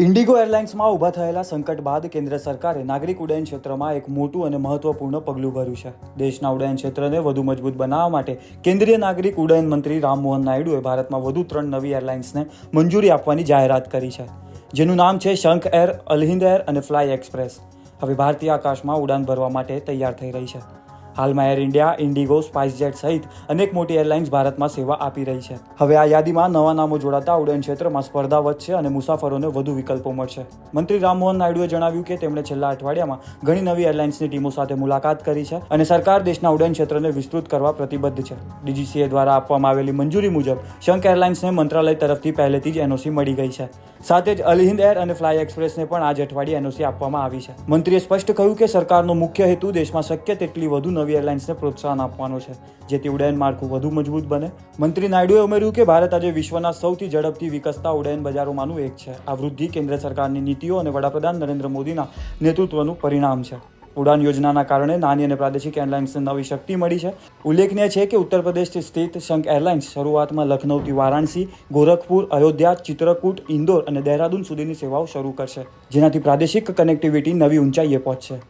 Indigo એરલાઇન્સમાં ઊભા થયેલા સંકટ બાદ કેન્દ્ર સરકારે નાગરિક ઉડ્ડયન ક્ષેત્રમાં એક મોટું અને મહત્વપૂર્ણ પગલું ભર્યું છે. દેશના ઉડ્ડયન ક્ષેત્રને વધુ મજબૂત બનાવવા માટે કેન્દ્રીય નાગરિક ઉડ્ડયન મંત્રી રામમોહન નાયડુએ ભારતમાં વધુ 3 નવી એરલાઇન્સને મંજૂરી આપવાની જાહેરાત કરી છે, જેનું નામ છે શંખ એર, અલહિંદ એર અને ફ્લાય એક્સપ્રેસ. હવે ભારતીય આકાશમાં ઉડાન ભરવા માટે તૈયાર થઈ રહી છે. હાલમાં એર ઇન્ડિયા, ઇન્ડિગો, સ્પાઇસજેટ સહિત અનેક મોટી એરલાઇન્સ ભારતમાં સેવા આપી રહી છે. હવે આ યાદીમાં નવા નામો જોડાતા ઉડ્ડયન ક્ષેત્રમાં સ્પર્ધા વધશે અને મુસાફરોને વધુ વિકલ્પો મળશે. મંત્રી રામમોહન નાયડુએ જણાવ્યું કે તેમણે છેલ્લા અઠવાડિયામાં ઘણી નવી એરલાઇન્સની ટીમો સાથે મુલાકાત કરી છે અને સરકાર દેશના ઉડ્ડયન ક્ષેત્રને વિસ્તૃત કરવા પ્રતિબદ્ધ છે. DGCA દ્વારા આપવામાં આવેલી મંજૂરી મુજબ શંખ એરલાઇન્સને મંત્રાલય તરફથી પહેલેથી જ NOC મળી ગઈ છે. સાથે જ અલહિંદ એર અને ફ્લાય એક્સપ્રેસને પણ આ જ અઠવાડિયે NOC આપવામાં આવી છે. મંત્રીએ સ્પષ્ટ કહ્યું કે સરકારનો મુખ્ય હેતુ દેશમાં શક્ય તેટલી વધુ નવી એરલાઇન્સને પ્રોત્સાહન આપવાનો છે, જેથી ઉડ્ડયન માળખું વધુ મજબૂત બને. મંત્રી નાયડુએ ઉમેર્યું કે ભારત આજે વિશ્વના સૌથી ઝડપથી વિકસતા ઉડ્ડયન બજારોમાંનું એક છે. આ વૃદ્ધિ કેન્દ્ર સરકારની નીતિઓ અને વડાપ્રધાન નરેન્દ્ર મોદીના નેતૃત્વનું પરિણામ છે. ઉડાન યોજનાના કારણે નાની અને પ્રાદેશિક એરલાઇન્સને નવી શક્તિ મળી છે. ઉલ્લેખનીય છે કે ઉત્તર પ્રદેશથી સ્થિત શંખ એરલાઇન્સ શરૂઆતમાં લખનૌથી વારાણસી, ગોરખપુર, અયોધ્યા, ચિત્રકૂટ, ઇન્દોર અને દહેરાદૂન સુધીની સેવાઓ શરૂ કરશે, જેનાથી પ્રાદેશિક કનેક્ટિવિટી નવી ઊંચાઈએ પહોંચશે.